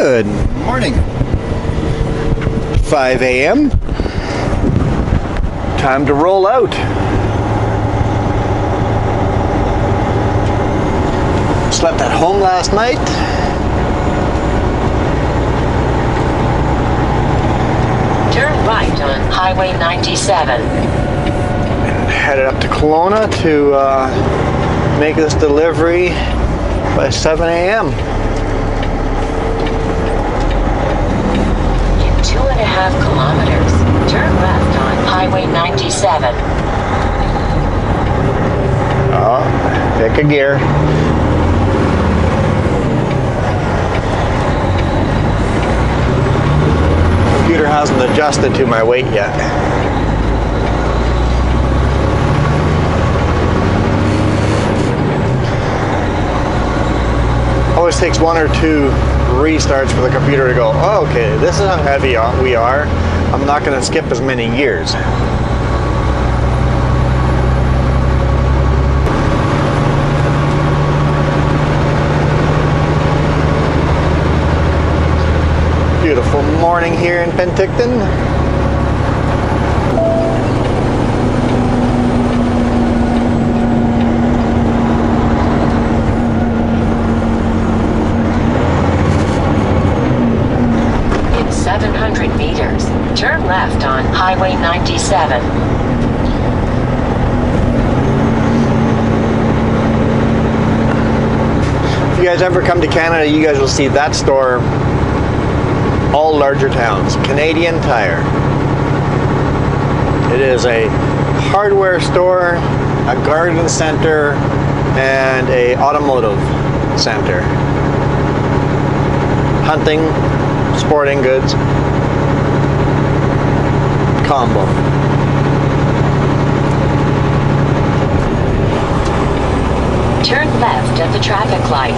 Good morning. 5 a.m. Time to roll out. Slept at home last night. Turn right on Highway 97. And headed up to Kelowna to make this delivery by 7 a.m. In 2.5 kilometers, turn left on Highway 97. Oh, pick a gear. Computer hasn't adjusted to my weight yet. Always takes one or two restarts for the computer to go, oh, okay, this is how heavy we are. I'm not going to skip as many years. Beautiful morning here in Penticton. In 700 meters, turn left on Highway 97. If you guys ever come to Canada, you guys will see that store. All larger towns. Canadian Tire. It is a hardware store, a garden center, and a automotive center. Hunting, sporting goods, combo. Turn left at the traffic light.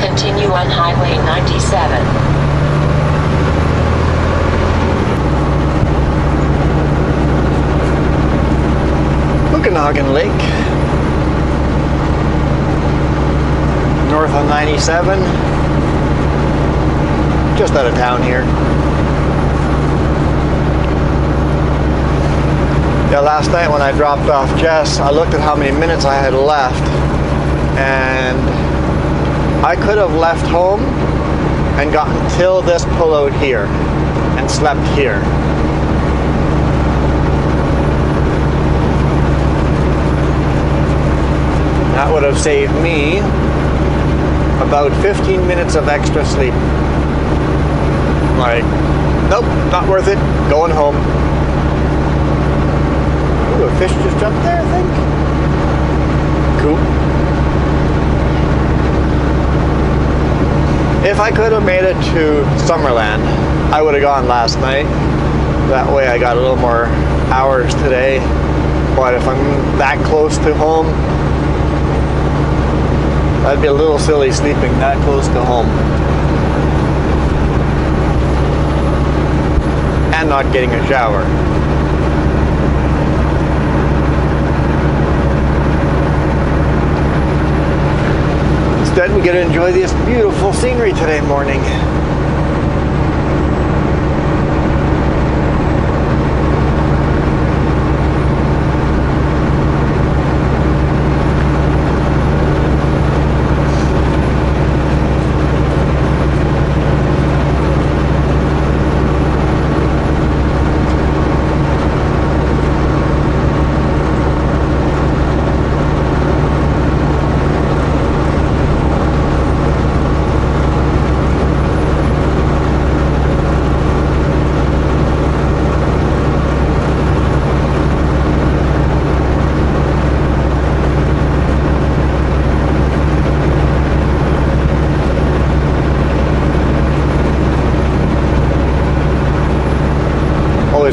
Continue on Highway 97. Okanagan Lake, north on 97, just out of town here. Yeah, last night when I dropped off Jess, I looked at how many minutes I had left, and I could have left home and gotten till this pullout here and slept here. That would have saved me about 15 minutes of extra sleep. Like, nope, not worth it, going home. Ooh, a fish just jumped there, I think. Cool. If I could have made it to Summerland, I would have gone last night. That way I got a little more hours today. But if I'm that close to home, I'd be a little silly sleeping that close to home. And not getting a shower. Instead, we get to enjoy this beautiful scenery today morning.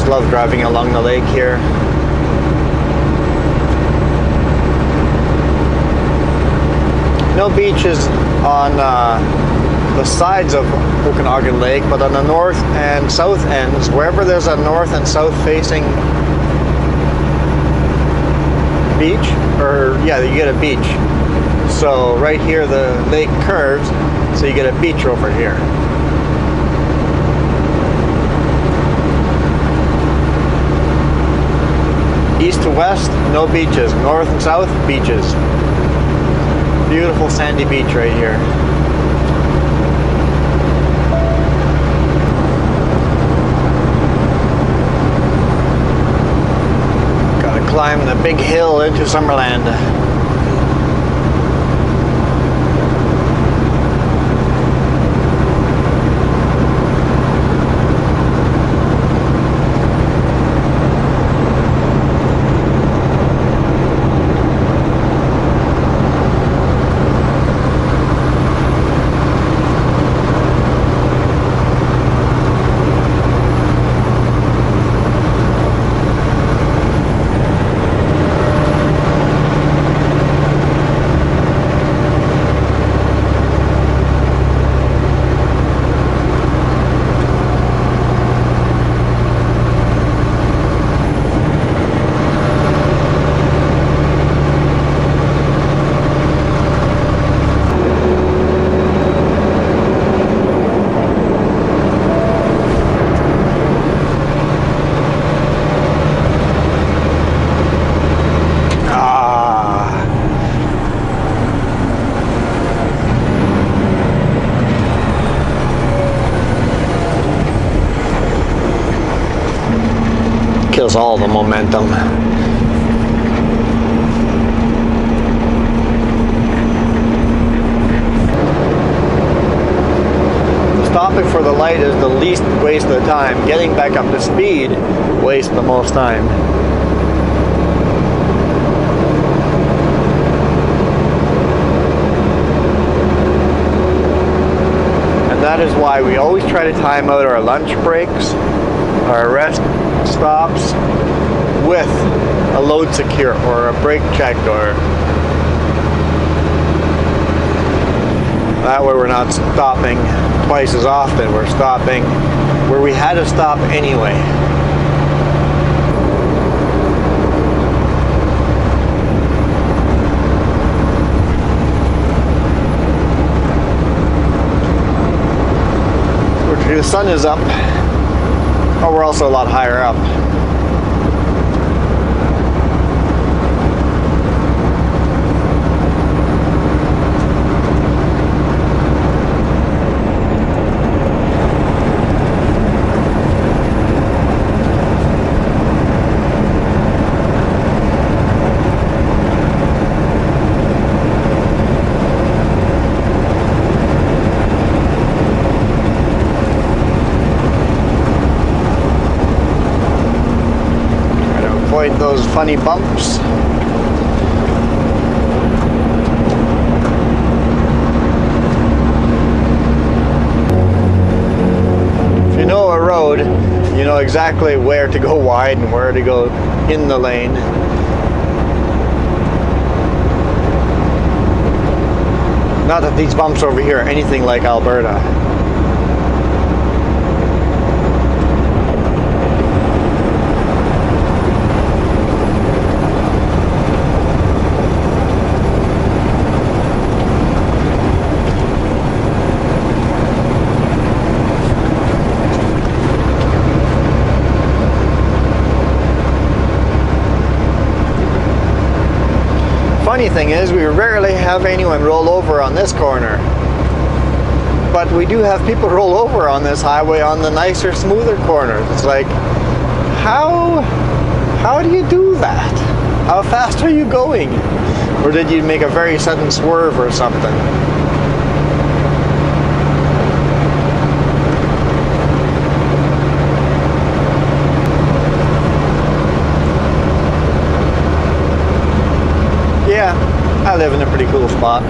Love driving along the lake here. no beaches on the sides of Okanagan Lake, but on the north and south ends, wherever there's a north and south facing beach, or yeah, you get a beach. So right here the lake curves, so you get a beach over here. East to west, no beaches. North and south, beaches. Beautiful sandy beach right here. Gotta climb the big hill into Summerland. Kills all the momentum. Stopping for the light is the least waste of time. Getting back up to speed wastes the most time. And that is why we always try to time out our lunch breaks, our rest stops with a load secure or a brake check, or that way we're not stopping twice as often. We're stopping where we had to stop anyway. The sun is up. Oh, we're also a lot higher up. Those funny bumps. If you know a road, you know exactly where to go wide and where to go in the lane. Not that these bumps over here are anything like Alberta. Funny thing is, we rarely have anyone roll over on this corner, but we do have people roll over on this highway on the nicer, smoother corners. It's like, how do you do that? How fast are you going? Or did you make a very sudden swerve or something? Yeah, I live in a pretty cool spot.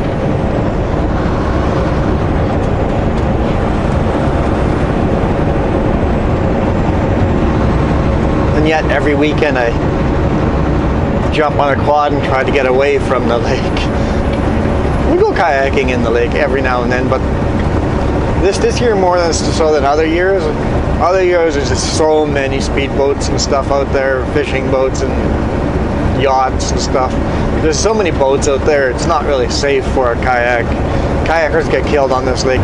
And yet every weekend I jump on a quad and try to get away from the lake. We go kayaking in the lake every now and then, but this year more than so than other years. Other years there's just so many speedboats and stuff out there, fishing boats and yachts and stuff. There's so many boats out there, it's not really safe for a kayak. Kayakers get killed on this lake.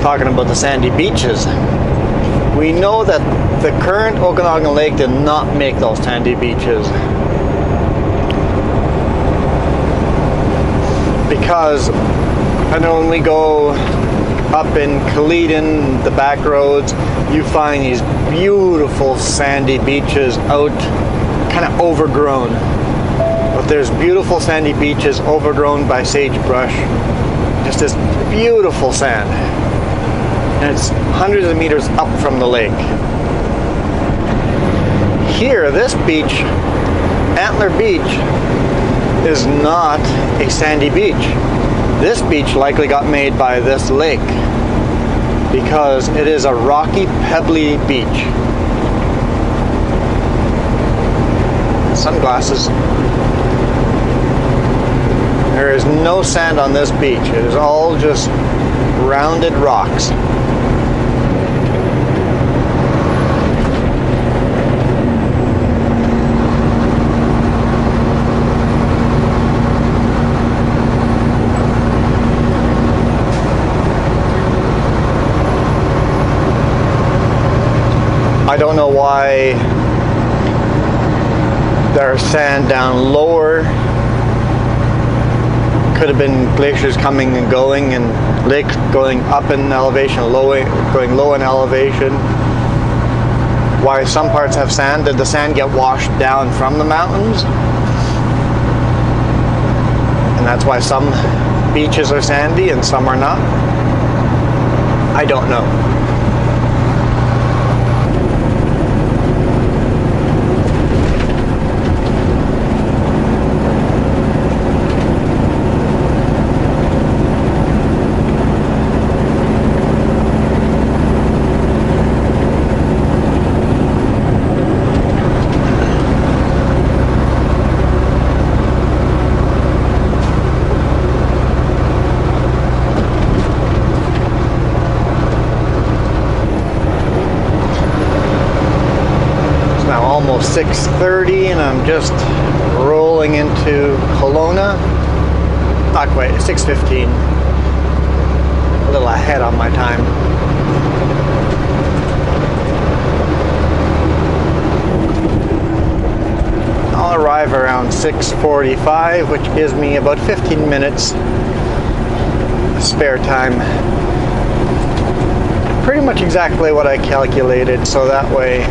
Talking about the sandy beaches. We know that the current Okanagan Lake did not make those sandy beaches because I know when we go up in Penticton, the back roads, you find these beautiful sandy beaches out kind of overgrown. But there's beautiful sandy beaches overgrown by sagebrush. Just this beautiful sand. And it's hundreds of meters up from the lake. Here, this beach, Antler Beach, is not a sandy beach. This beach likely got made by this lake because it is a rocky, pebbly beach. Sunglasses. There is no sand on this beach. It is all just rounded rocks. I don't know why there's sand down lower. Could have been glaciers coming and going and lakes going up in elevation, going low in elevation. Why some parts have sand? Did the sand get washed down from the mountains? And that's why some beaches are sandy and some are not? I don't know. Almost 6:30 and I'm just rolling into Kelowna. Not quite, 6:15. A little ahead on my time. I'll arrive around 6:45, which gives me about 15 minutes spare time. Pretty much exactly what I calculated, so that way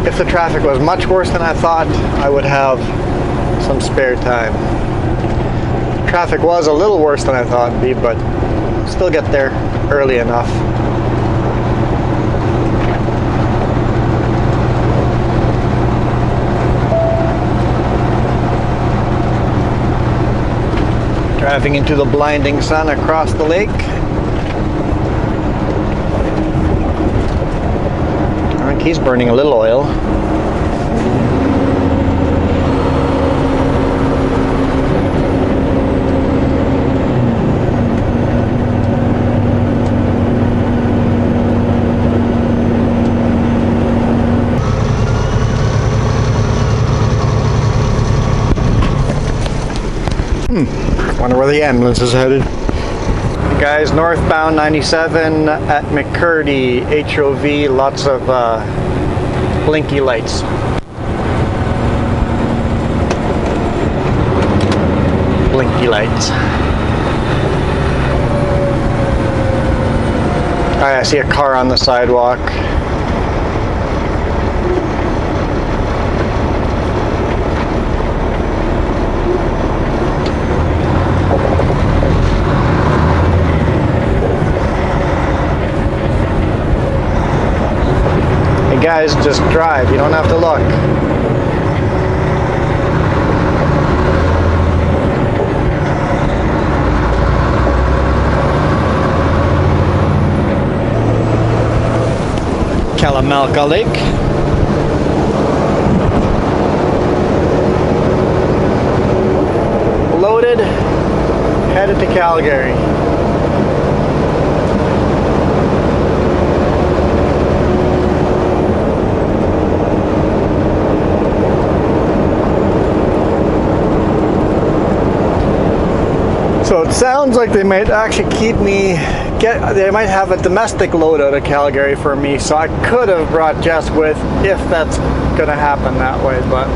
if the traffic was much worse than I thought, I would have some spare time. Traffic was a little worse than I thought it'd be, but still get there early enough. Driving into the blinding sun across the lake. I think he's burning a little oil. Wonder where the ambulance is headed. Guys, northbound 97 at McCurdy, HOV, lots of blinky lights. Blinky lights. I see a car on the sidewalk. Hey guys, just drive. You don't have to look. Kelowna Lake. Loaded, headed to Calgary. So it sounds like they might actually keep me, they might have a domestic load out of Calgary for me, so I could have brought Jess with if that's going to happen that way, but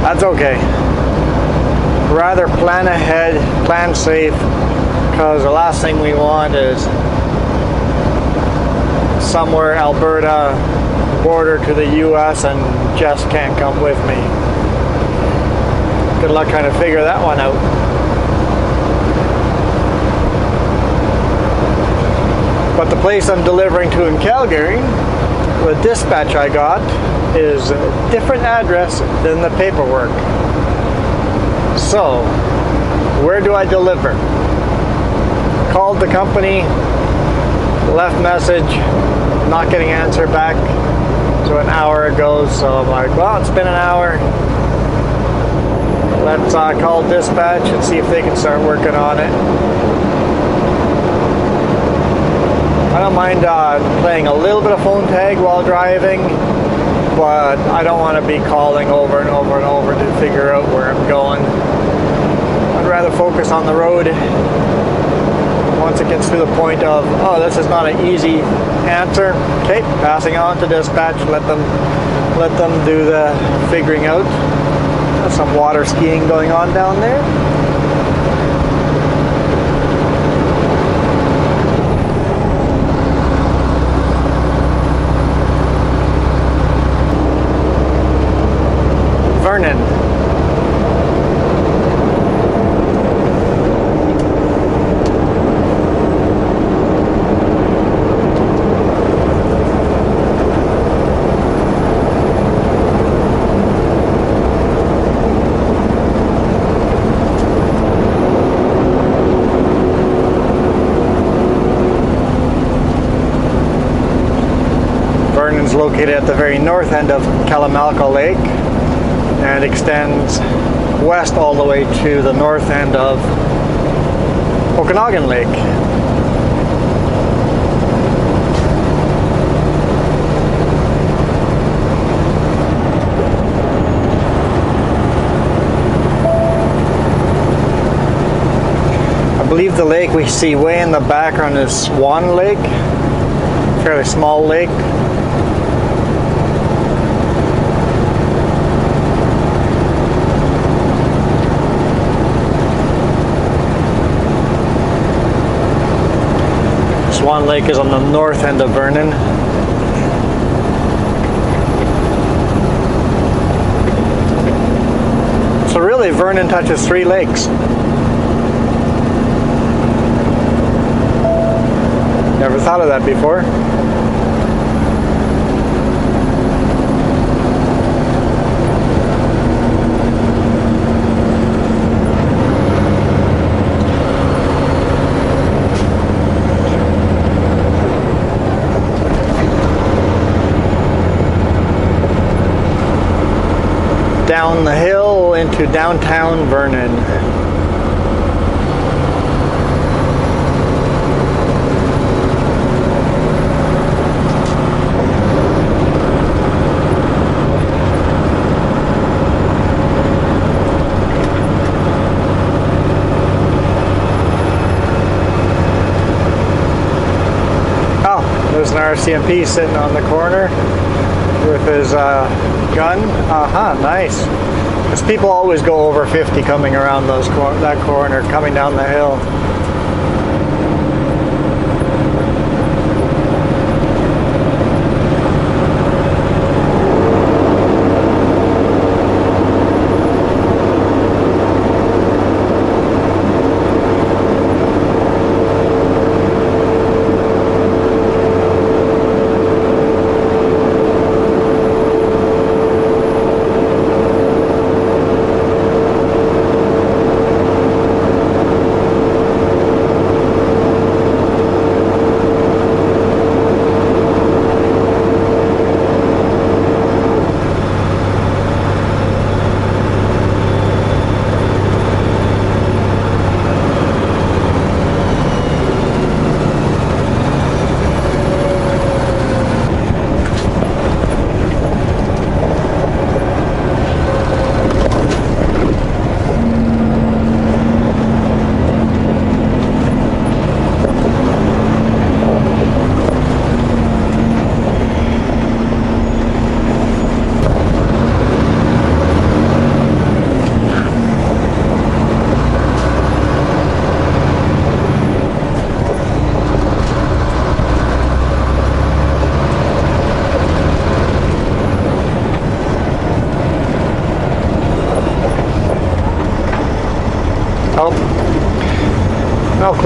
that's okay. Rather plan ahead, plan safe, because the last thing we want is somewhere Alberta border to the US and Jess can't come with me. Good luck trying to figure that one out. But the place I'm delivering to in Calgary, the dispatch I got, is a different address than the paperwork. So, where do I deliver? Called the company, left message, not getting an answer back. So an hour ago, so I'm like, well, it's been an hour. Let's call dispatch and see if they can start working on it. I don't mind playing a little bit of phone tag while driving, but I don't want to be calling over and over and over to figure out where I'm going. I'd rather focus on the road. Once it gets to the point of, oh, this is not an easy answer, okay, passing on to dispatch, let them do the figuring out. There's some water skiing going on down there. Vernon. Vernon's located at the very north end of Kelowna Lake and extends west all the way to the north end of Okanagan Lake. I believe the lake we see way in the background is Swan Lake, fairly small lake. Swan Lake is on the north end of Vernon. So really, Vernon touches 3 lakes. Never thought of that before. Down the hill into downtown Vernon. Oh, there's an RCMP sitting on the corner with his gun. Nice. Because people always go over 50 coming around that corner, coming down the hill.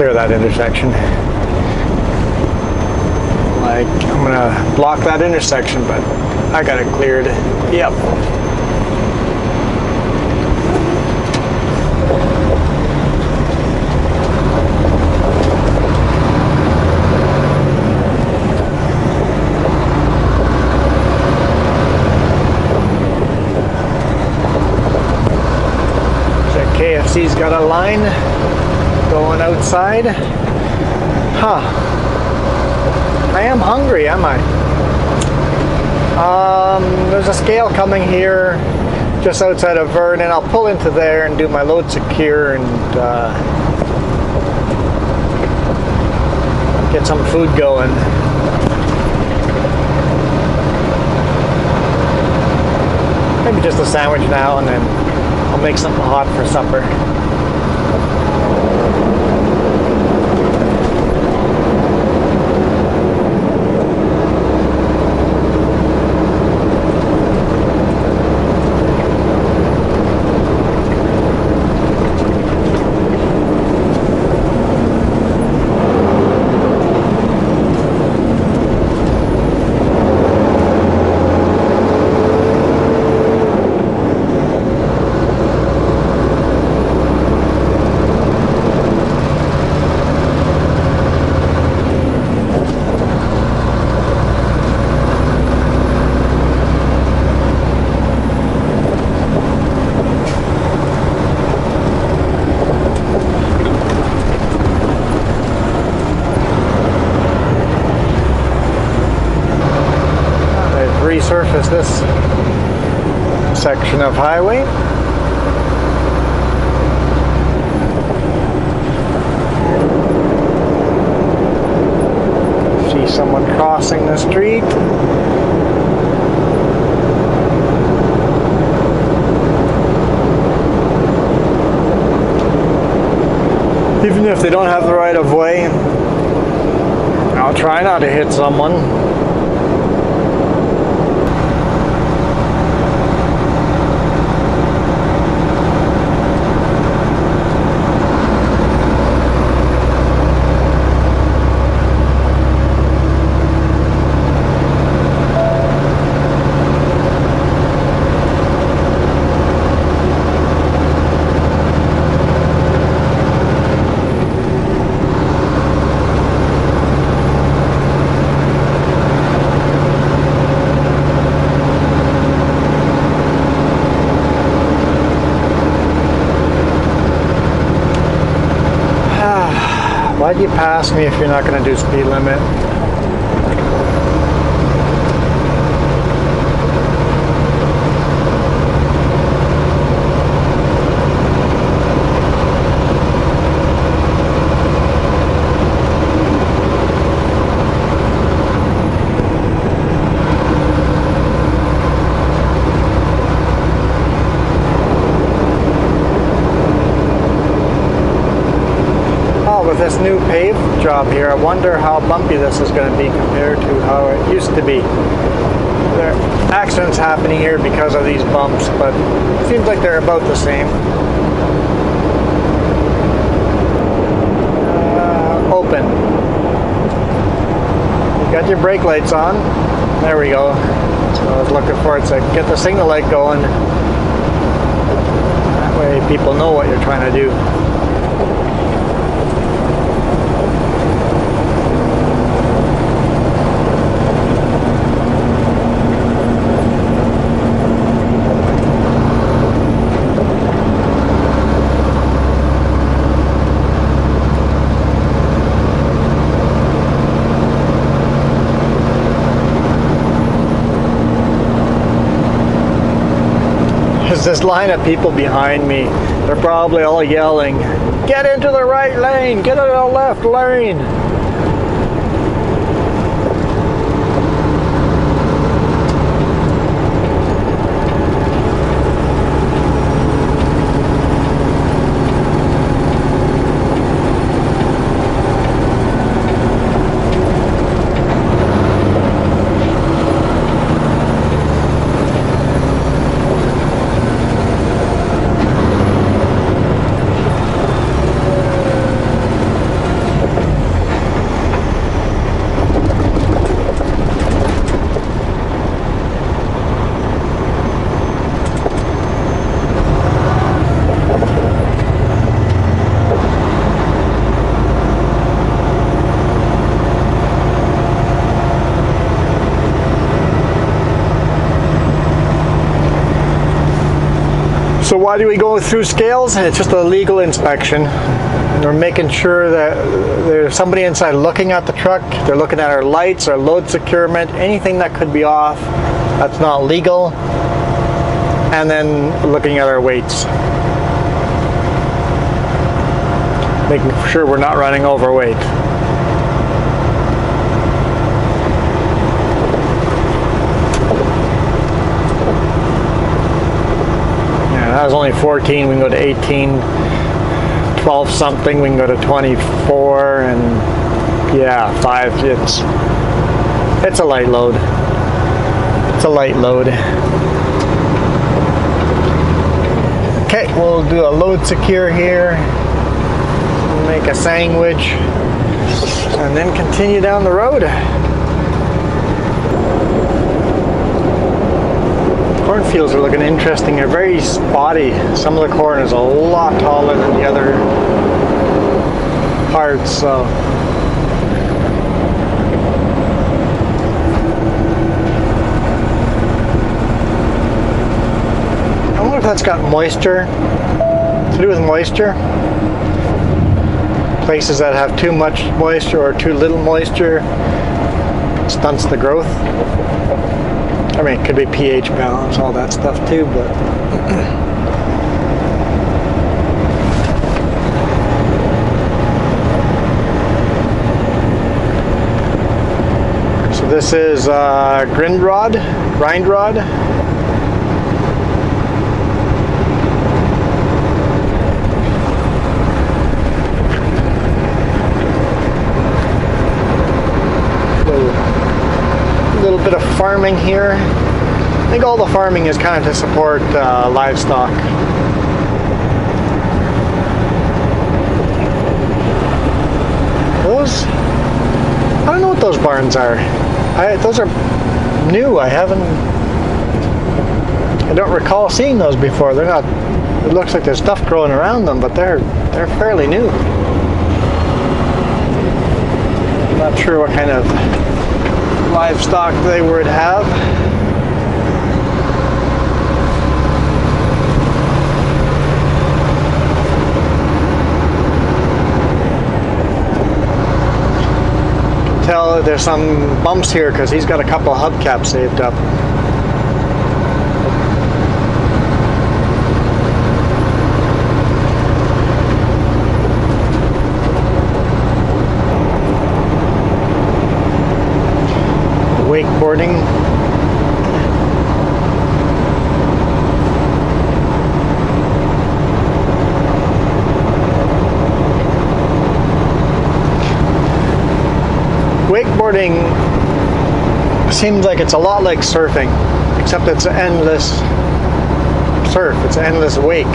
clear that intersection. Like, I'm gonna block that intersection, but I got it cleared. Yep. KFC's got a line going outside. Huh. I am hungry, am I? There's a scale coming here just outside of Vernon. I'll pull into there and do my load secure and get some food going. Maybe just a sandwich now, and then I'll make something hot for supper. Resurface this section of highway. See someone crossing the street. Even if they don't have the right of way, I'll try not to hit someone. Why'd you pass me if you're not going to do speed limit? With this new pave job here, I wonder how bumpy this is going to be compared to how it used to be. There are accidents happening here because of these bumps, but it seems like they're about the same. Open. You got your brake lights on. There we go. So I was looking for it to get the signal light going. That way people know what you're trying to do. There's this line of people behind me. They're probably all yelling, "Get into the right lane! Get into the left lane!" Why do we go through scales? It's just a legal inspection. We're making sure that there's somebody inside looking at the truck. They're looking at our lights, our load securement, anything that could be off that's not legal. And then looking at our weights. Making sure we're not running overweight. That was only 14, we can go to 18, 12 something, we can go to 24, and yeah, 5, it's a light load. It's a light load. Okay, we'll do a load secure here, make a sandwich, and then continue down the road. Cornfields are looking interesting. They're very spotty. Some of the corn is a lot taller than the other parts, so I wonder if that's got moisture, to do with moisture. Places that have too much moisture or too little moisture stunts the growth. I mean, it could be pH balance, all that stuff too, but so this is grind rod. Little bit of farming here. I think all the farming is kind of to support livestock. Those, I don't know what those barns are. Those are new. I don't recall seeing those before. They're not. It looks like there's stuff growing around them, but they're fairly new. I'm not sure what kind of livestock they would have. You can tell there's some bumps here because he's got a couple of hubcaps saved up. Wakeboarding. Wakeboarding seems like it's a lot like surfing, except it's endless surf, it's an endless wake.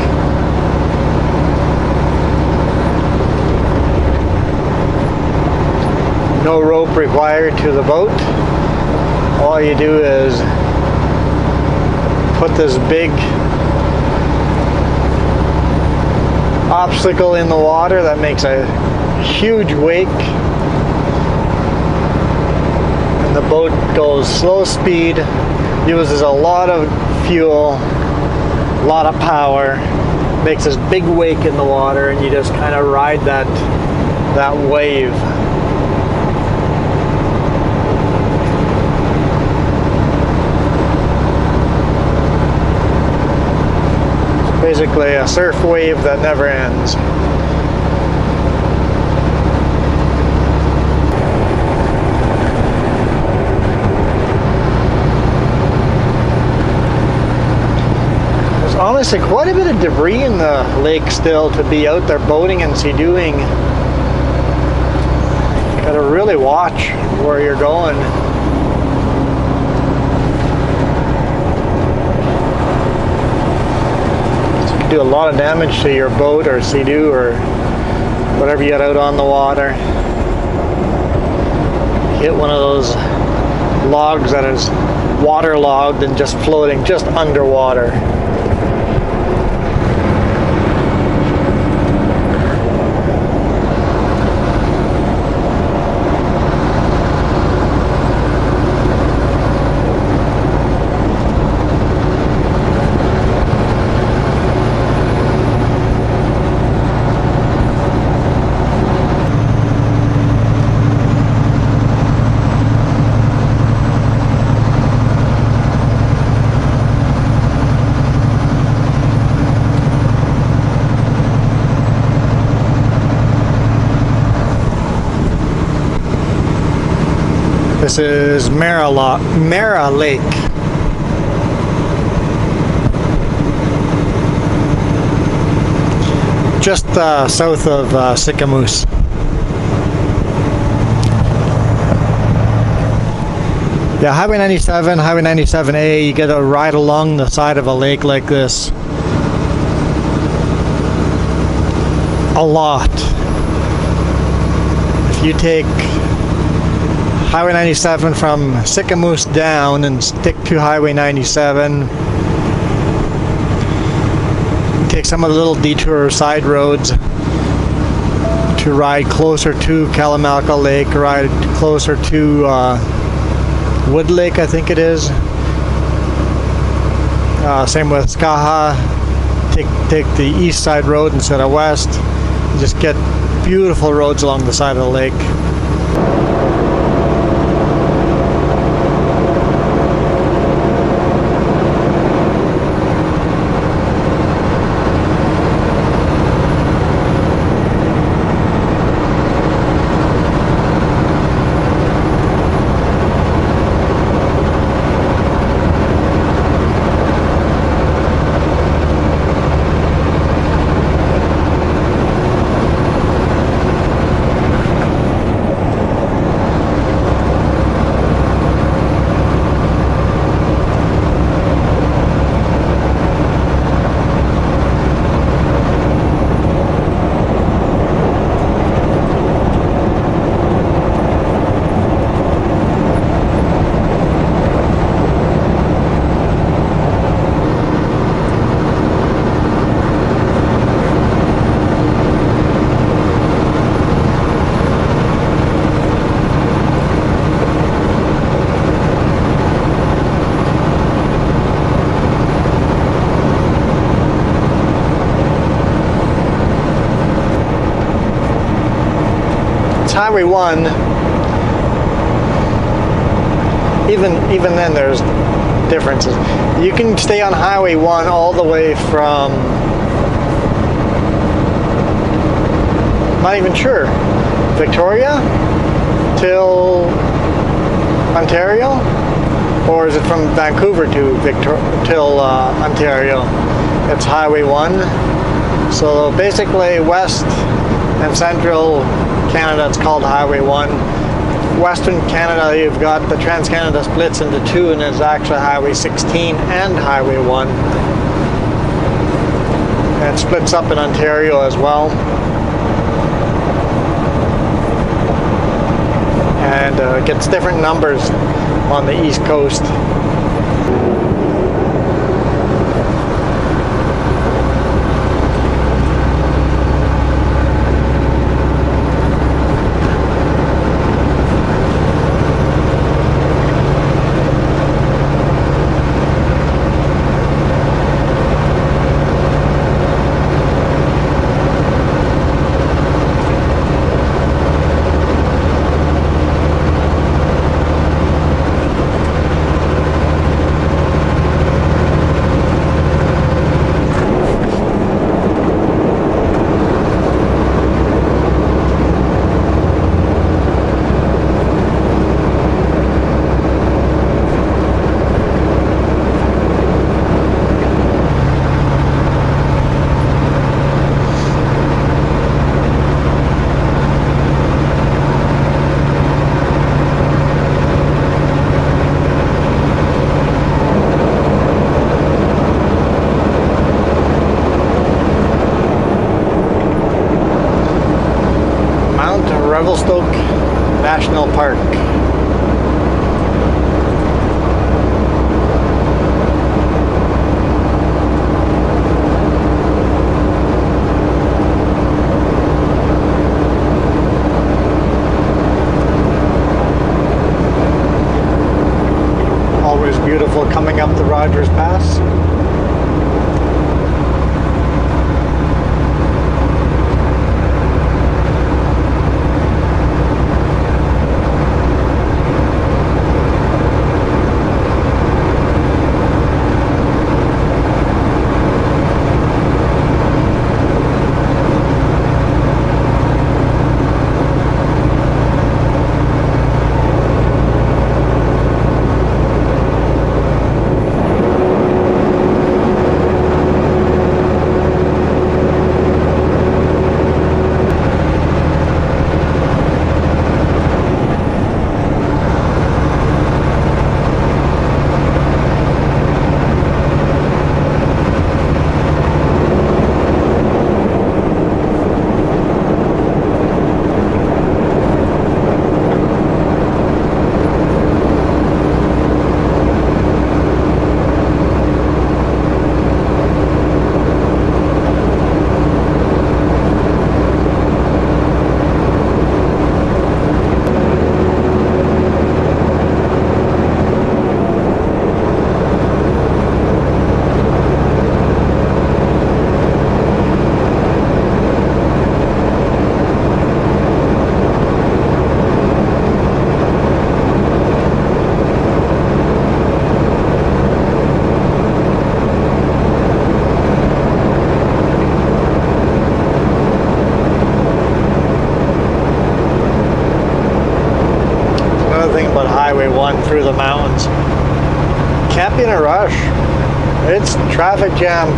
No rope required to the boat. All you do is put this big obstacle in the water that makes a huge wake, and the boat goes slow speed, uses a lot of fuel, a lot of power, makes this big wake in the water, and you just kind of ride that wave. Basically a surf wave that never ends. There's honestly quite a bit of debris in the lake still to be out there boating and sea-doing. Gotta really watch where you're going. Do a lot of damage to your boat or sea-doo or whatever you got out on the water. Hit one of those logs that is waterlogged and just floating just underwater. This is Mara Lake. Just south of Sicamous. Yeah, Highway 97, Highway 97A, you get a ride along the side of a lake like this. A lot. If you take Highway 97 from Sicamous down and stick to Highway 97, take some of the little detour side roads to ride closer to Kelowna Lake, ride closer to Wood Lake, I think it is. Same with Skaha. Take the east side road instead of west. You just get beautiful roads along the side of the lake. Highway 1, even then there's differences. You can stay on Highway 1 all the way from, not even sure, Victoria till Ontario, or is it from Vancouver to till Ontario? It's Highway 1. So basically west and central Canada, it's called Highway 1. Western Canada, you've got the Trans-Canada splits into two, and it's actually Highway 16 and Highway 1. And it splits up in Ontario as well. And gets different numbers on the East Coast. National Park. Always beautiful coming up the Rogers Pass. Highway 1 through the mountains. Can't be in a rush. It's traffic jam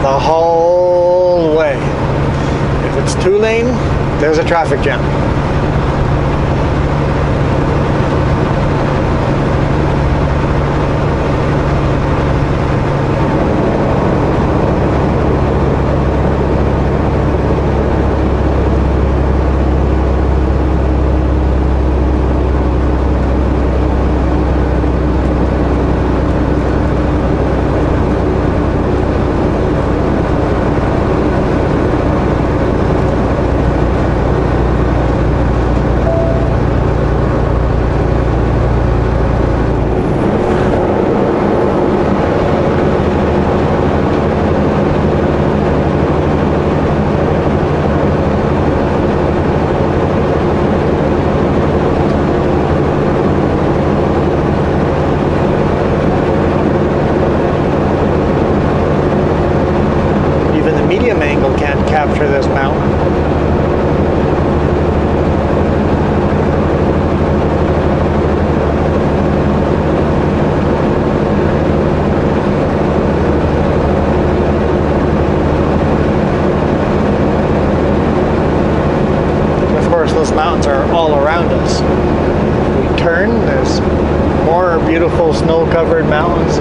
the whole way. If it's 2-lane, there's a traffic jam. Capture this mountain. Of course, those mountains are all around us. If we turn, there's more beautiful snow-covered mountains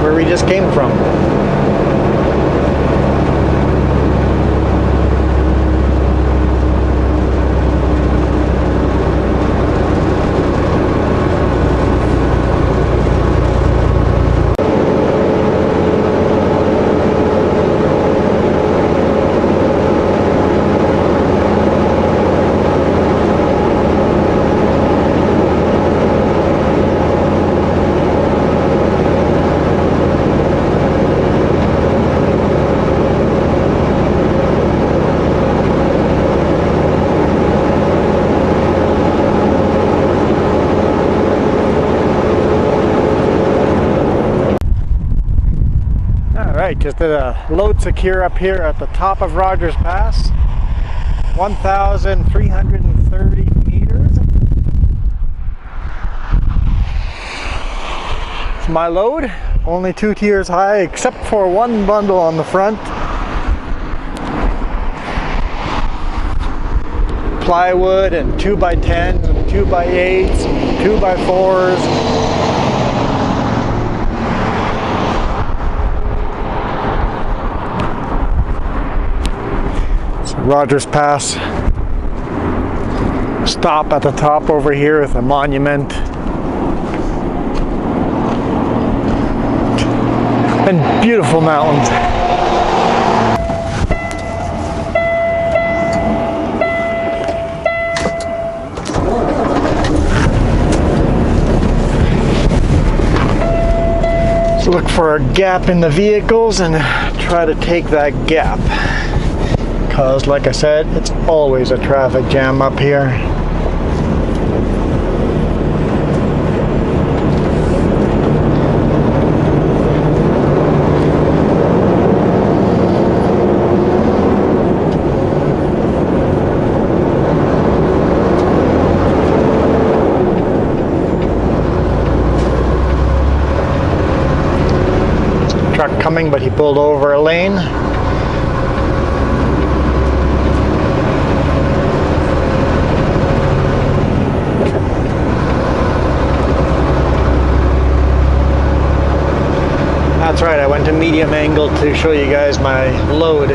where we just came from. Just did a load secure up here at the top of Rogers Pass, 1,330 meters. It's my load, only 2 tiers high except for one bundle on the front. Plywood and 2x10s and 2x8s and 2x4s. Rogers Pass stop at the top over here with a monument and beautiful mountains. So look for a gap in the vehicles and try to take that gap. Because, like I said, it's always a traffic jam up here. Truck coming, but he pulled over a lane. That's right, I went to medium angle to show you guys my load.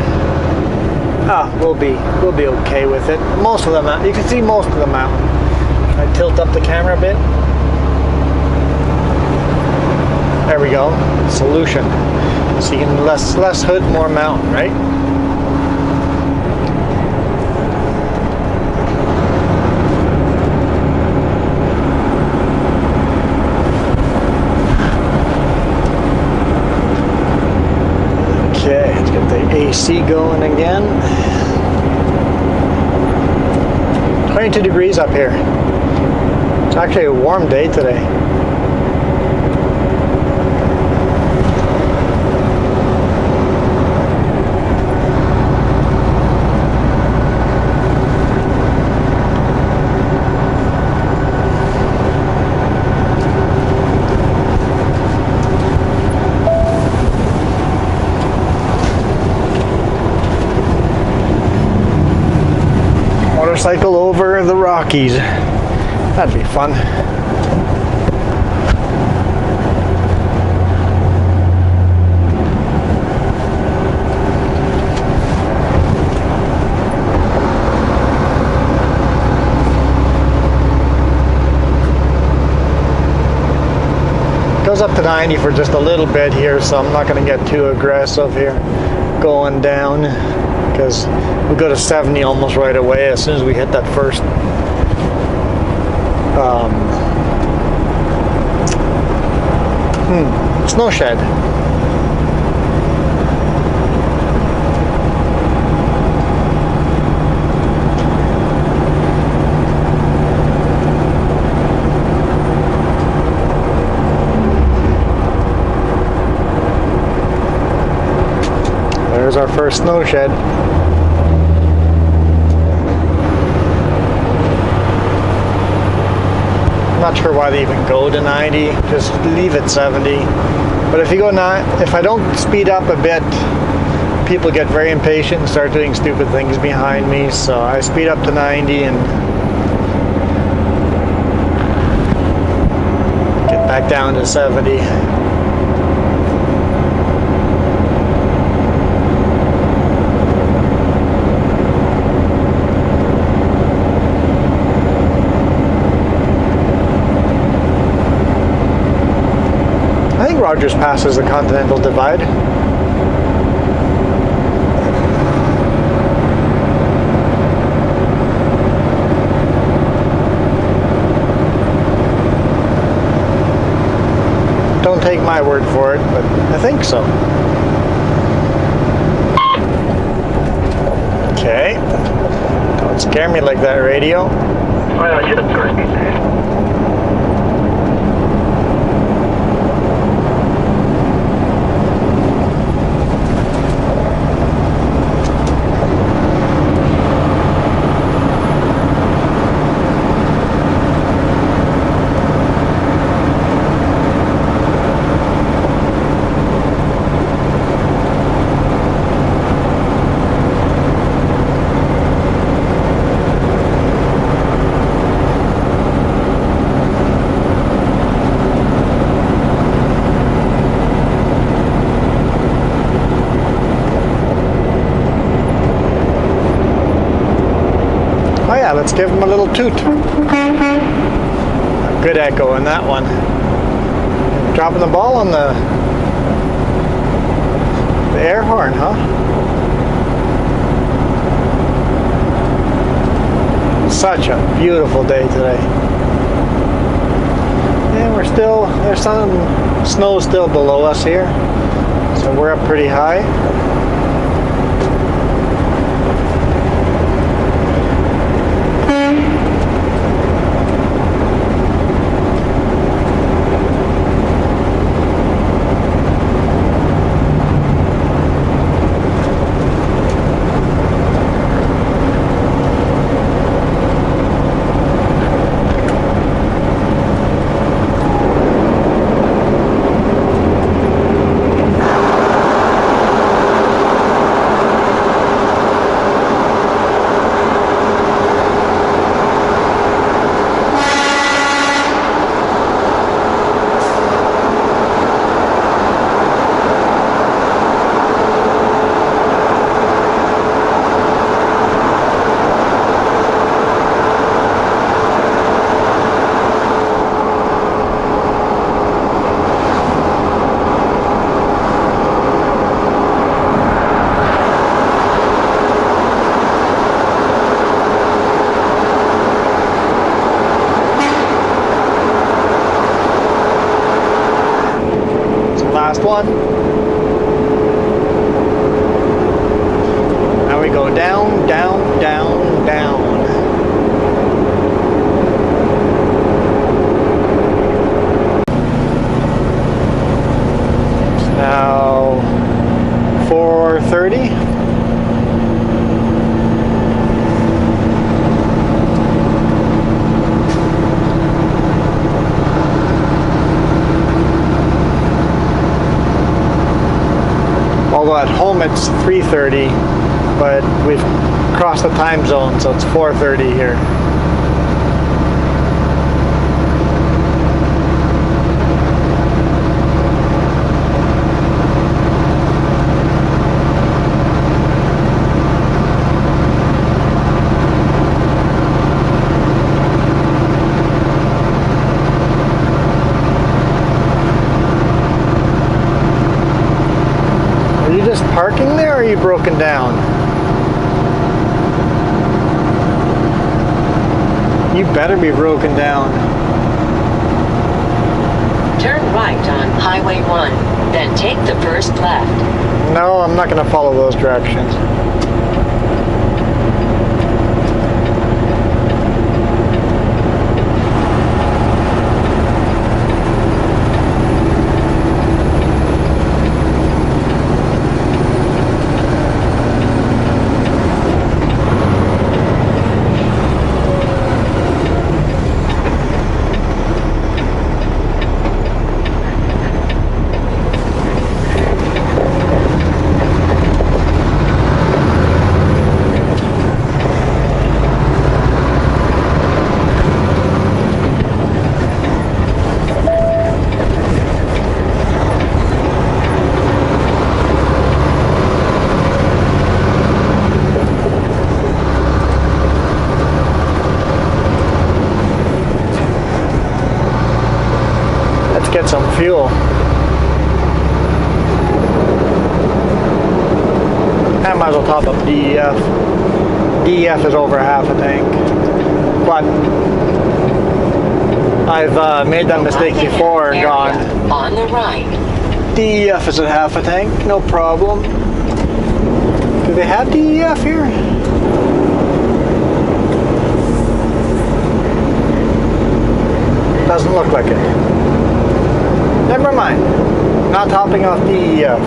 We'll be okay with it. Most of the mountain, you can see most of the mountain. I tilt up the camera a bit. There we go, solution. So you can less hood, more mountain, right? Okay, let's get the AC going again. 22 degrees up here. It's actually a warm day today. motorcycle over the Rockies. That'd be fun. Goes up to 90 for just a little bit here, so I'm not going to get too aggressive here going down, because we go to 70 almost right away as soon as we hit that first snow shed. There's our first snow shed. I'm not sure why they even go to 90. Just leave it 70. But if you go if I don't speed up a bit, people get very impatient and start doing stupid things behind me. So I speed up to 90 and get back down to 70. Rogers passes the Continental Divide. Don't take my word for it, but I think so. Okay. Don't scare me like that, radio. Well, yeah, sorry. Let's give him a little toot. A good echo in that one. Dropping the ball on the air horn, huh? Such a beautiful day today. And there's some snow still below us here. So we're up pretty high. Last one. Now we go down, down, down, down. It's now 4:30. Although at home it's 3:30, but we've across the time zone, so it's 4:30 here. Are you just parking there, or are you broken down? You better be broken down. Turn right on Highway 1, then take the first left. No, I'm not going to follow those directions. Get some fuel. I might as well top up DEF. DEF is over half a tank, but I've made that mistake before and gone. On the right. DEF is at half a tank, no problem. Do they have DEF here? Doesn't look like it. Never mind. Not topping off DEF.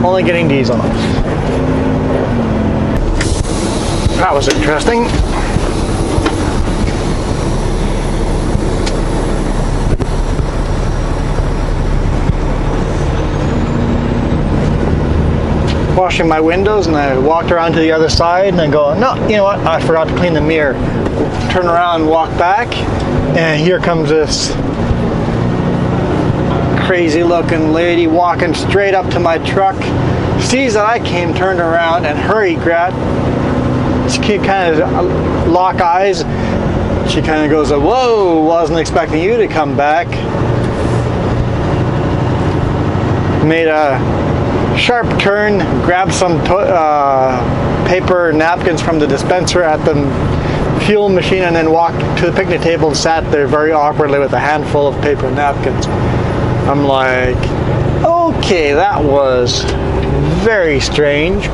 Only getting diesel. That was interesting. Washing my windows, and I walked around to the other side and I go, no, you know what? I forgot to clean the mirror. Turn around and walk back, and here comes this crazy looking lady walking straight up to my truck, sees that I came, turned around and hurry grabbed. She kind of lock eyes. She kind of goes, whoa, wasn't expecting you to come back. Made a sharp turn, grabbed some paper napkins from the dispenser at the fuel machine, and then walked to the picnic table and sat there very awkwardly with a handful of paper napkins. I'm like, okay, that was very strange.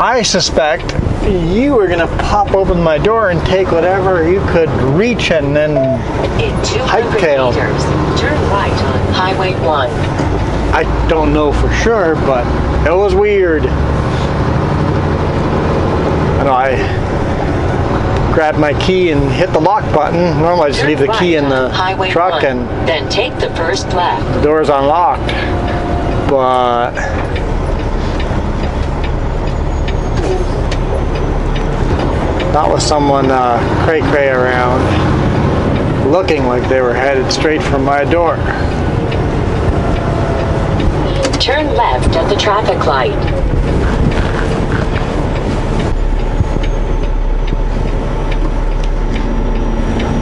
I suspect you were gonna pop open my door and take whatever you could reach and then In 200 hightail. meters, turn right on Highway 1. I don't know for sure, but it was weird. I know I grabbed my key and hit the lock button. Normally I just leave the key in the Highway truck 1, and then take the first left. the door's unlocked. But that was someone cray-cray around, looking like they were headed straight for my door. Turn left at the traffic light.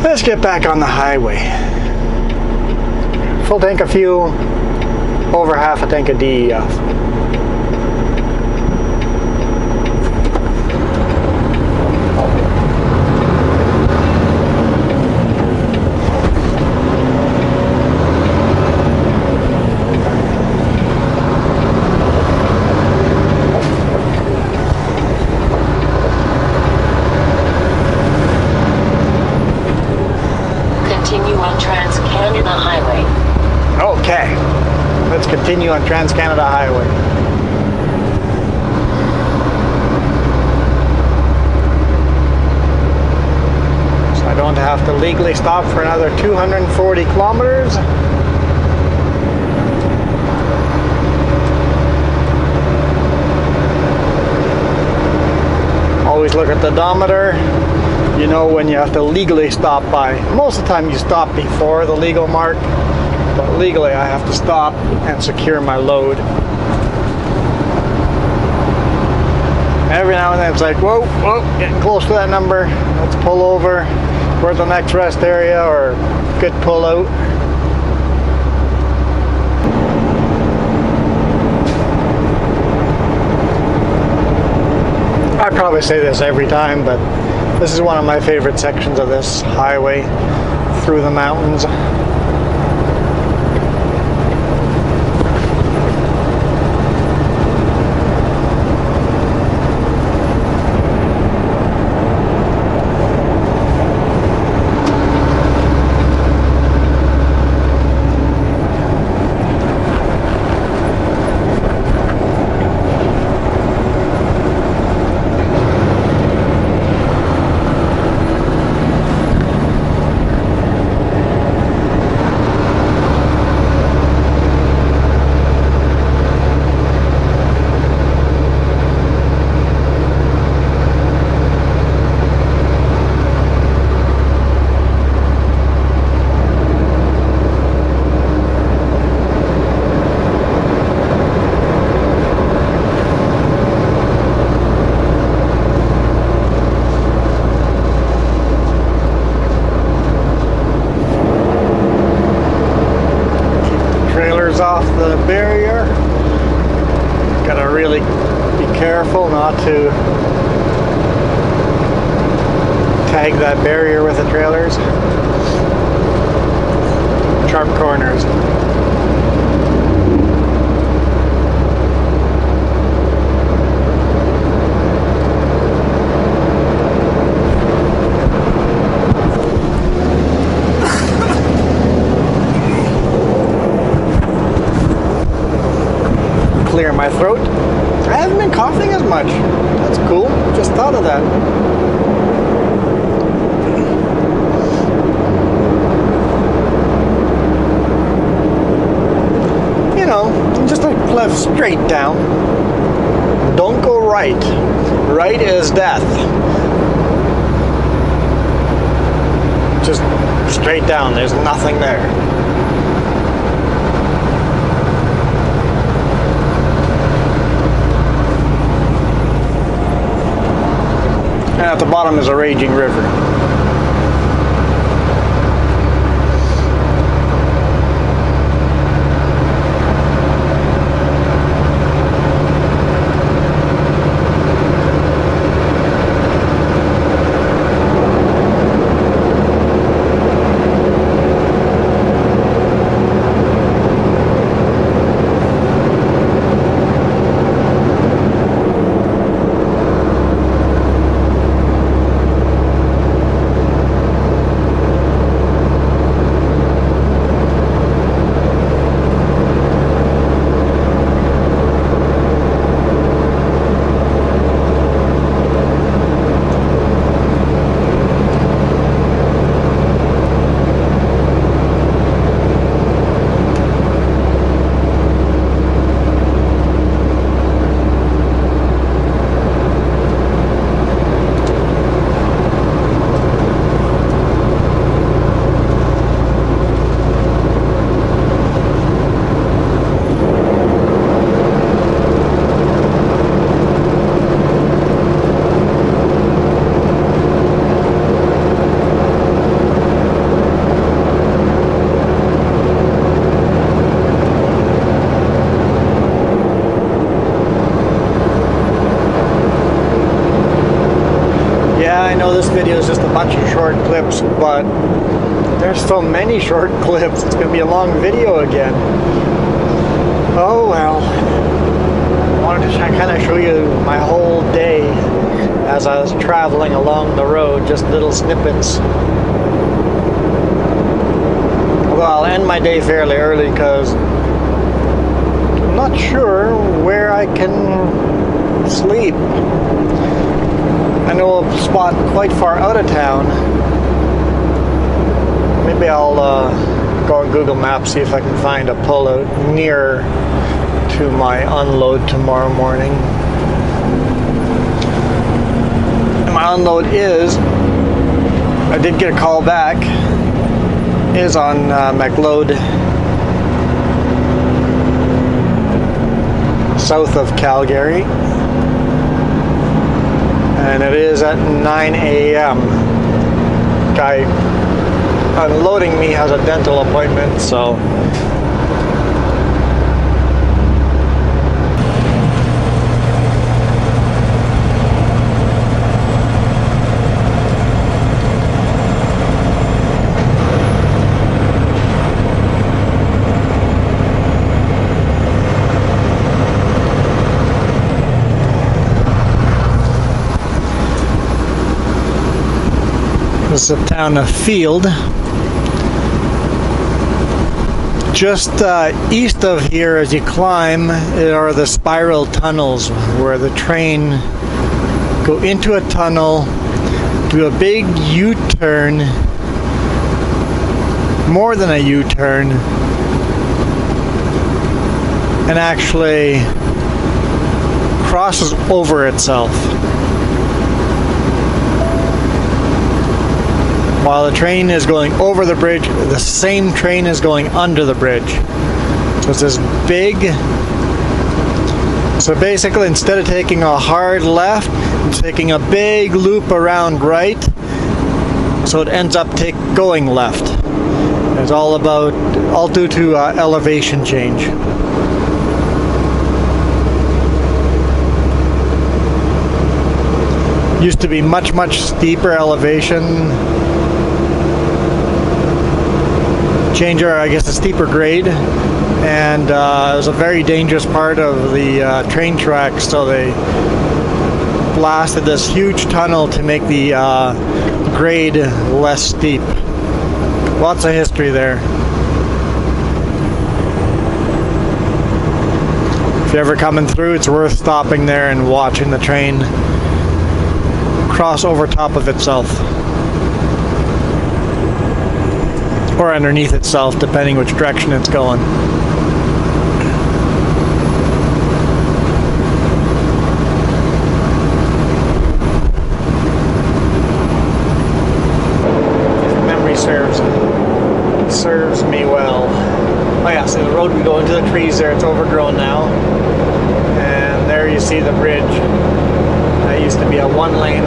Let's get back on the highway. Full tank of fuel, over half a tank of DEF. Okay, let's continue on Trans-Canada Highway. So I don't have to legally stop for another 240 kilometers. always look at the odometer. You know when you have to legally stop by. Most of the time you stop before the legal mark, but legally I have to stop and secure my load. Every now and then it's like, whoa, whoa, getting close to that number. Let's pull over. Where's the next rest area, or good pull out. I probably say this every time, but this is one of my favorite sections of this highway through the mountains. Off the barrier. Gotta really be careful not to tag that barrier with the trailers. Sharp corners. Clear my throat. I haven't been coughing as much. That's cool. Just thought of that. You know, just a cliff straight down. Don't go right. Right is death. Just straight down. There's nothing there. And at the bottom is a raging river. This video is just a bunch of short clips, but there's so many short clips, it's going to be a long video again. Oh well. I wanted to kind of show you my whole day as I was traveling along the road, just little snippets. Well, I'll end my day fairly early because I'm not sure where I can sleep. I know a spot quite far out of town. Maybe I'll go on Google Maps, see if I can find a pullout near to my unload tomorrow morning. unload is, I did get a call back, is on McLeod, south of Calgary, and it is at 9 a.m. Guy unloading me has a dental appointment, so this is the town of Field. Just east of here, as you climb, are the spiral tunnels where the train go into a tunnel, do a big U-turn, more than a U-turn, and actually crosses over itself. While the train is going over the bridge, the same train is going under the bridge. So it's this big. So basically, instead of taking a hard left, it's taking a big loop around right. So it ends up going left. It's all due to elevation change. Used to be much steeper elevation. Changer, I guess, a steeper grade, and it was a very dangerous part of the train tracks, so they blasted this huge tunnel to make the grade less steep. Lots of history there. If you're ever coming through, it's worth stopping there and watching the train cross over top of itself. Or underneath itself, depending which direction it's going. If memory serves me well. Oh yeah, see the road we go into the trees there, it's overgrown now. And there you see the bridge. That used to be a one lane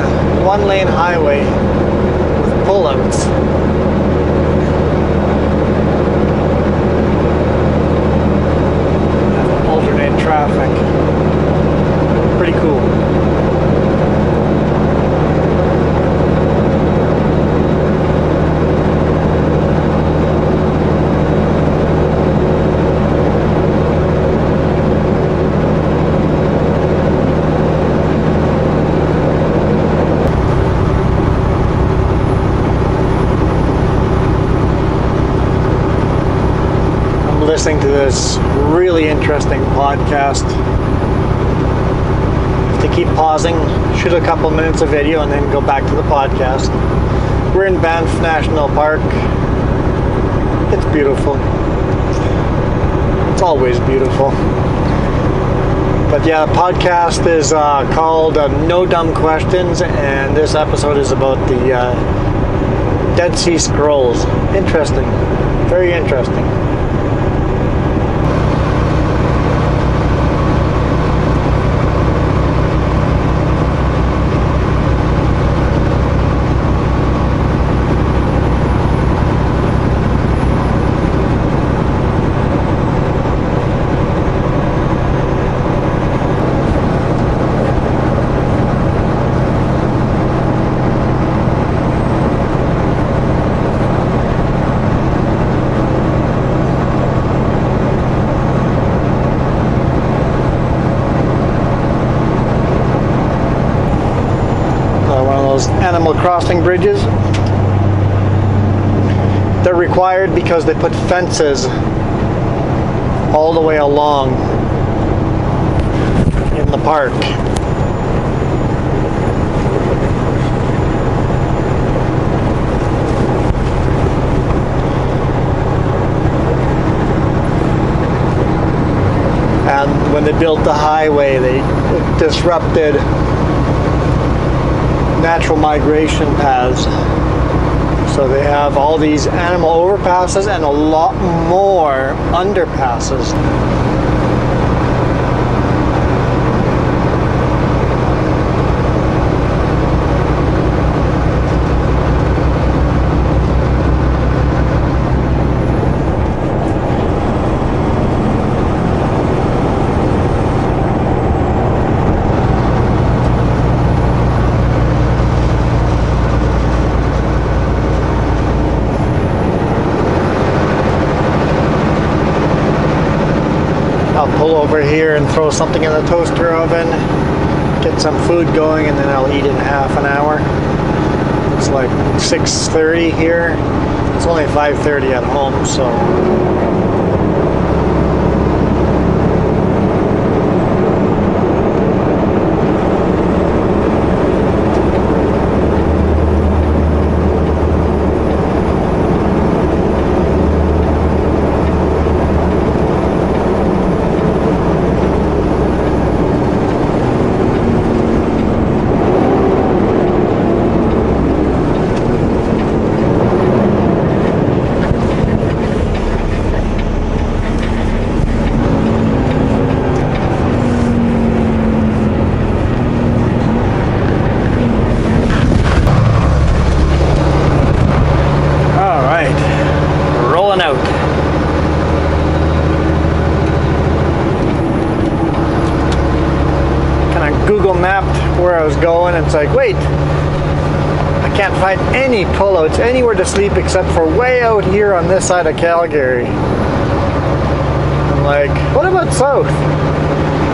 highway with pull-outs. Traffic. Pretty cool. I'm listening to this really interesting podcast. To keep pausing, shoot a couple minutes of video, and then go back to the podcast. We're in Banff National Park. It's beautiful. It's always beautiful. But yeah, the podcast is called No Dumb Questions, and this episode is about the Dead Sea Scrolls. Interesting. Very interesting. Animal crossing bridges. They're required because they put fences all the way along in the park. And when they built the highway, they disrupted natural migration paths. So they have all these animal overpasses and a lot more underpasses. Pull over here and throw something in the toaster oven, get some food going, and then I'll eat in half an hour. It's like 6:30 here. It's only 5:30 at home, so Google mapped where I was going, and it's like, wait, I can't find any pullouts anywhere to sleep except for way out here on this side of Calgary. I'm like, what about south?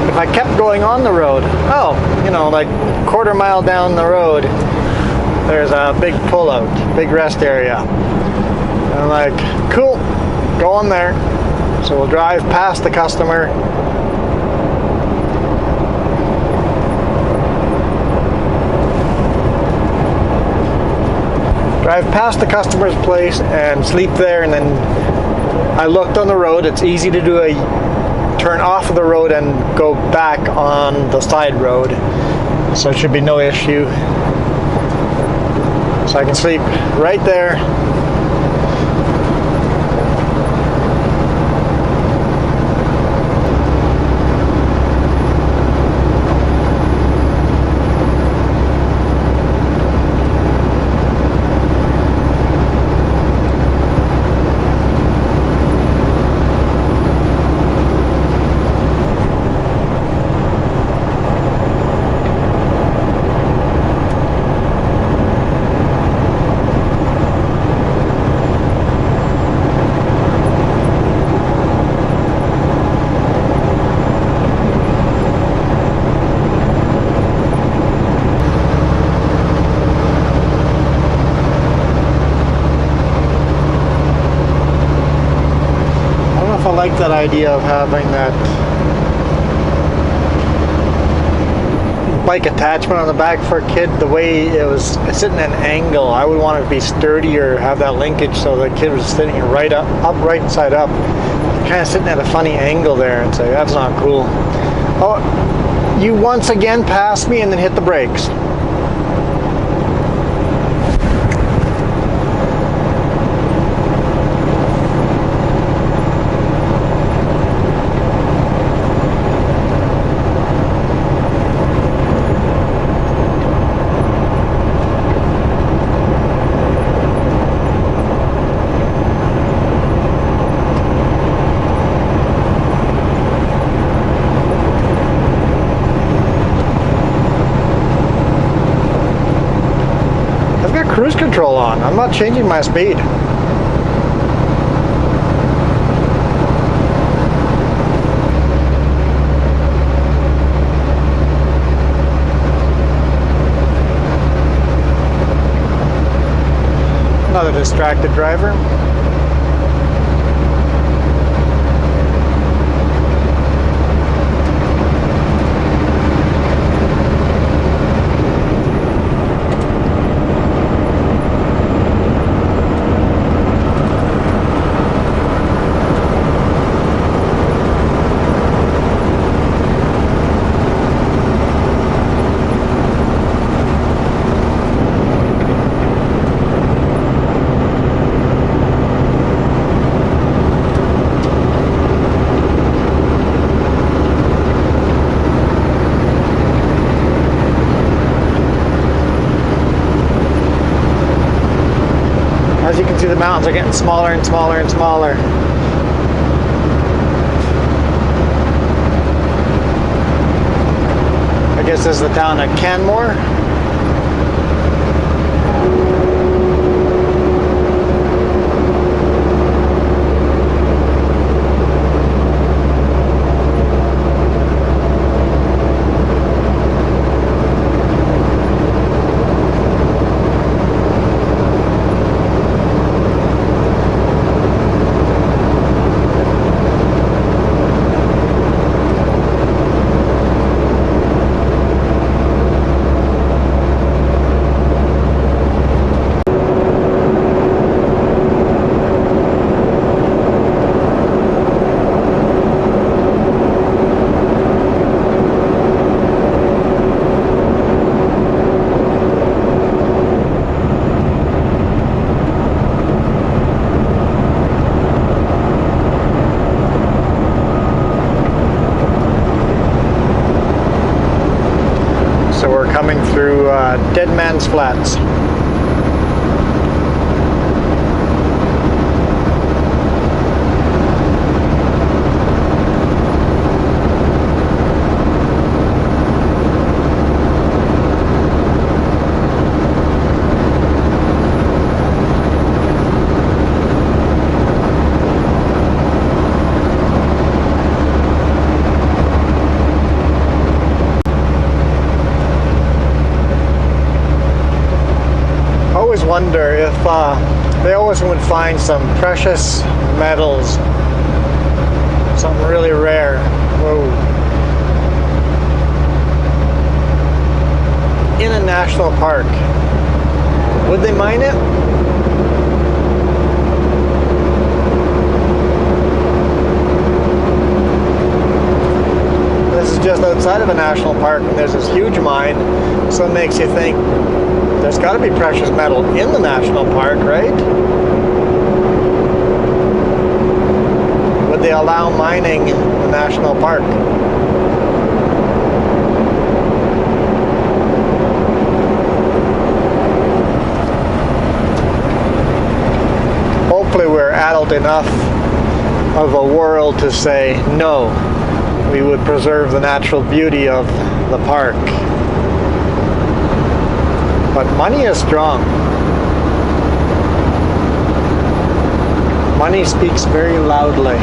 If I kept going on the road, oh, you know, like quarter mile down the road, there's a big pullout, big rest area. And I'm like, cool, go on there. So we'll drive past the customer. Drive past the customer's place and sleep there, and then I looked on the road. It's easy to do a turn off of the road and go back on the side road, so it should be no issue. So I can sleep right there. I like that idea of having that bike attachment on the back for a kid. The way it's sitting at an angle, I would want it to be sturdier, have that linkage so the kid was sitting right upright side up, kind of sitting at a funny angle there, and say, that's not cool. Oh, you once again passed me and then hit the brakes. Cruise control on. I'm not changing my speed. Another distracted driver. See, the mountains are getting smaller and smaller and smaller. I guess this is the town of Canmore. Coming through Dead Man's Flats. Wonder if they always would find some precious metals, something really rare. Whoa. In a national park. Would they mine it? This is just outside of a national park and there's this huge mine, so it makes you think there's got to be precious metal in the national park, right? Would they allow mining in the national park? Hopefully we're adult enough of a world to say no. We would preserve the natural beauty of the park. But money is strong. Money speaks very loudly.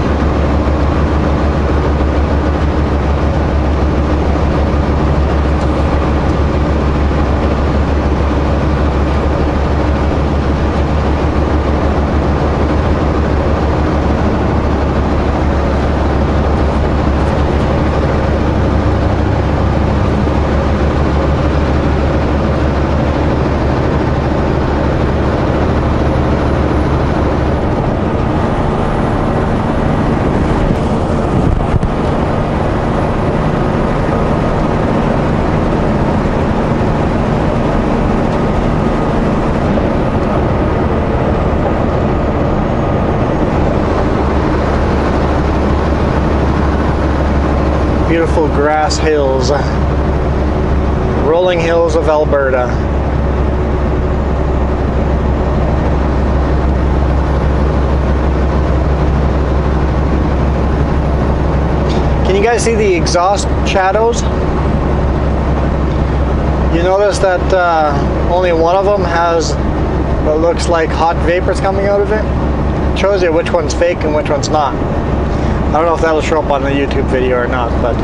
Beautiful grass hills, rolling hills of Alberta. Can you guys see the exhaust shadows? You notice that only one of them has what looks like hot vapors coming out of it? It shows you which one's fake and which one's not. I don't know if that'll show up on the YouTube video or not, but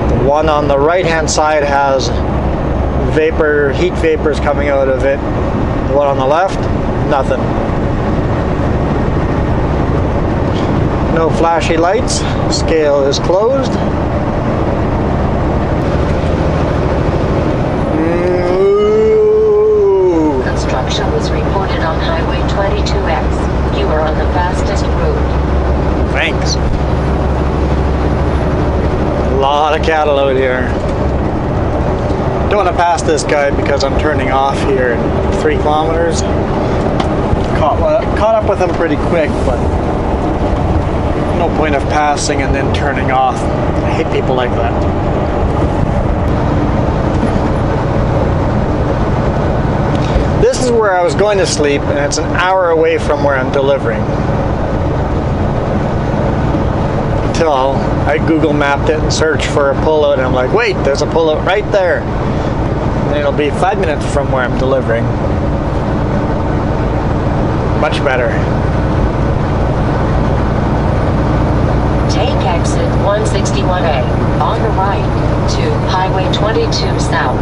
the one on the right hand side has heat vapors coming out of it. The one on the left, nothing. No flashy lights, scale is closed. Construction was reported on Highway 22X. You are on the fastest route. Thanks. A lot of cattle out here. Don't want to pass this guy because I'm turning off here in 3 kilometers. Caught up with him pretty quick, but no point of passing and then turning off. I hate people like that. is where I was going to sleep, and it's an hour away from where I'm delivering. Until I Google mapped it and searched for a pullout, and I'm like, wait, there's a pullout right there. And it'll be 5 minutes from where I'm delivering. Much better. Take exit 161A on the right to Highway 22 South.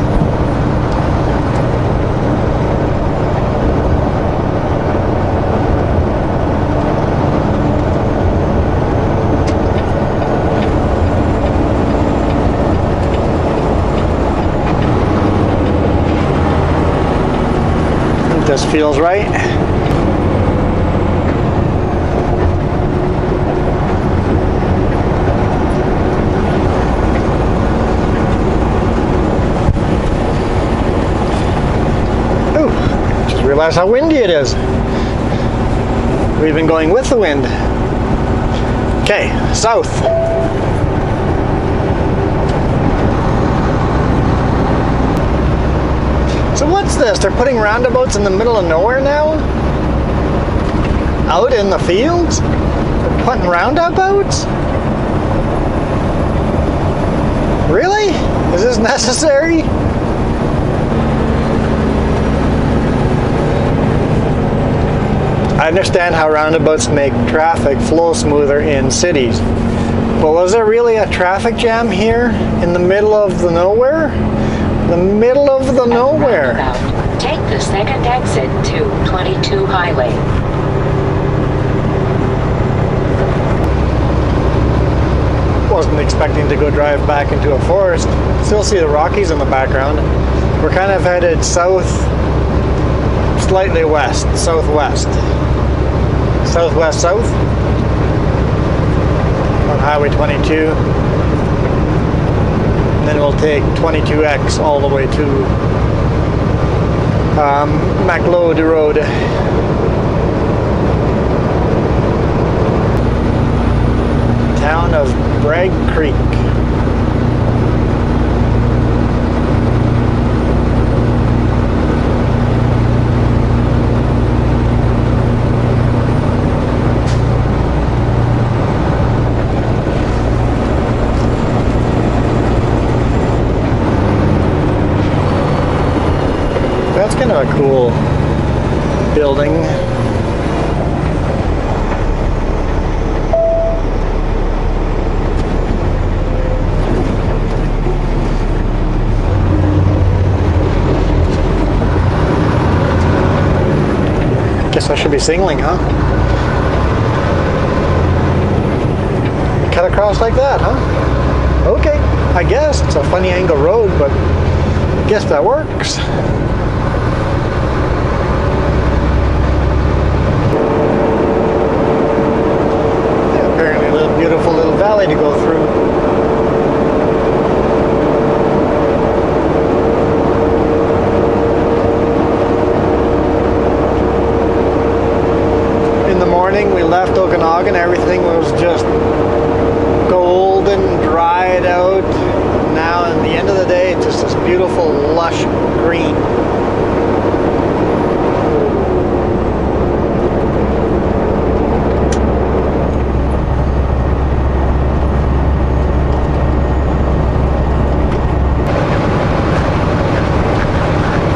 This feels right. Ooh, just realized how windy it is. We've been going with the wind. Okay, south. So what's this? They're putting roundabouts in the middle of nowhere now? Out in the fields? They're putting roundabouts? Really? Is this necessary? I understand how roundabouts make traffic flow smoother in cities. But was there really a traffic jam here in the middle of the nowhere? The middle of the nowhere. Roundabout. Take the second exit to 22 Highway. Wasn't expecting to go drive back into a forest. Still see the Rockies in the background. We're kind of headed south, slightly west, southwest. Southwest south on Highway 22. And then we'll take 22X all the way to McLeod Road. Town of Bragg Creek. That's kind of a cool building. Guess I should be signaling, huh? Cut across like that, huh? Okay, I guess. It's a funny angle road, but I guess that works. Beautiful little valley to go through. In the morning we left Okanagan, everything was just golden, dried out. Now at the end of the day, it's just this beautiful lush green.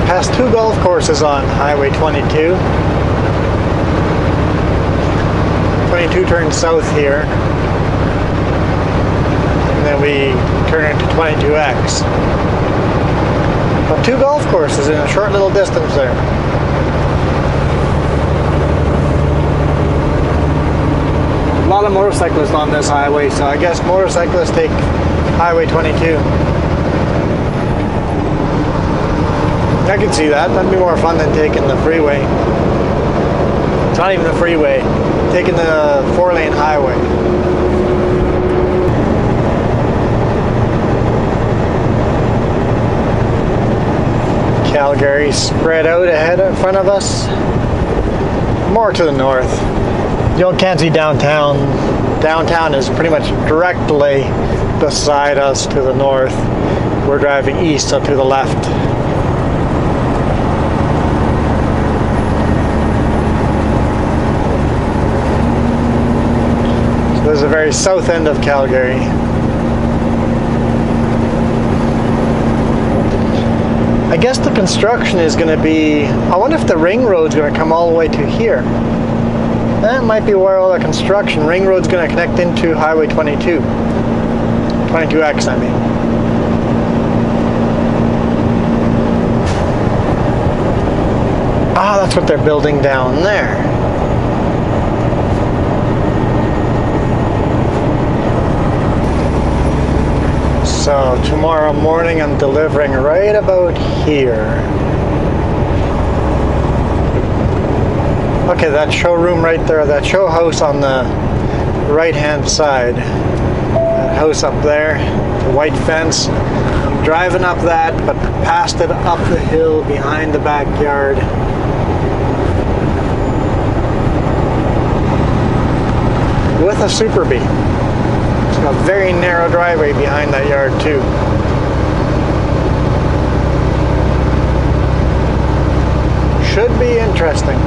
Passed 2 golf courses on Highway 22. 22 turns south here. And then we turn into 22X. But 2 golf courses in a short little distance there. A lot of motorcyclists on this highway, so I guess motorcyclists take Highway 22. I can see that. That'd be more fun than taking the freeway. It's not even the freeway. Taking the 4-lane highway. Calgary spread out ahead in front of us. More to the north. You can't see downtown. Downtown is pretty much directly beside us to the north. We're driving east, so to the left. the very south end of Calgary. I guess the construction is going to be, I wonder if the ring road's going to come all the way to here. That might be where all the construction, ring road's going to connect into Highway 22. 22X, I mean. Ah, that's what they're building down there. So tomorrow morning I'm delivering right about here. Okay, that showroom right there, that show house on the right hand side. That house up there, the white fence. I'm driving up that, but past it up the hill behind the backyard. With a Super Bee. It's got a very narrow driveway behind that yard too. Should be interesting.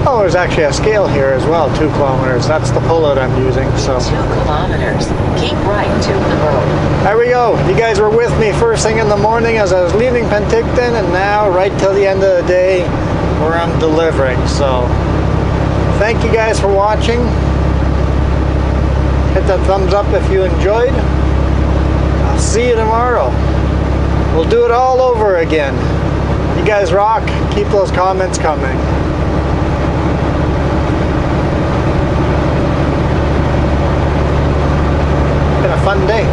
Oh, there's actually a scale here as well, 2 kilometers. That's the pullout I'm using. So 2 kilometers. Keep right to the road. there we go. You guys were with me first thing in the morning as I was leaving Penticton, and now right till the end of the day where I'm delivering. So thank you guys for watching. Hit that thumbs up if you enjoyed. I'll see you tomorrow. We'll do it all over again. You guys rock. Keep those comments coming. Been a fun day.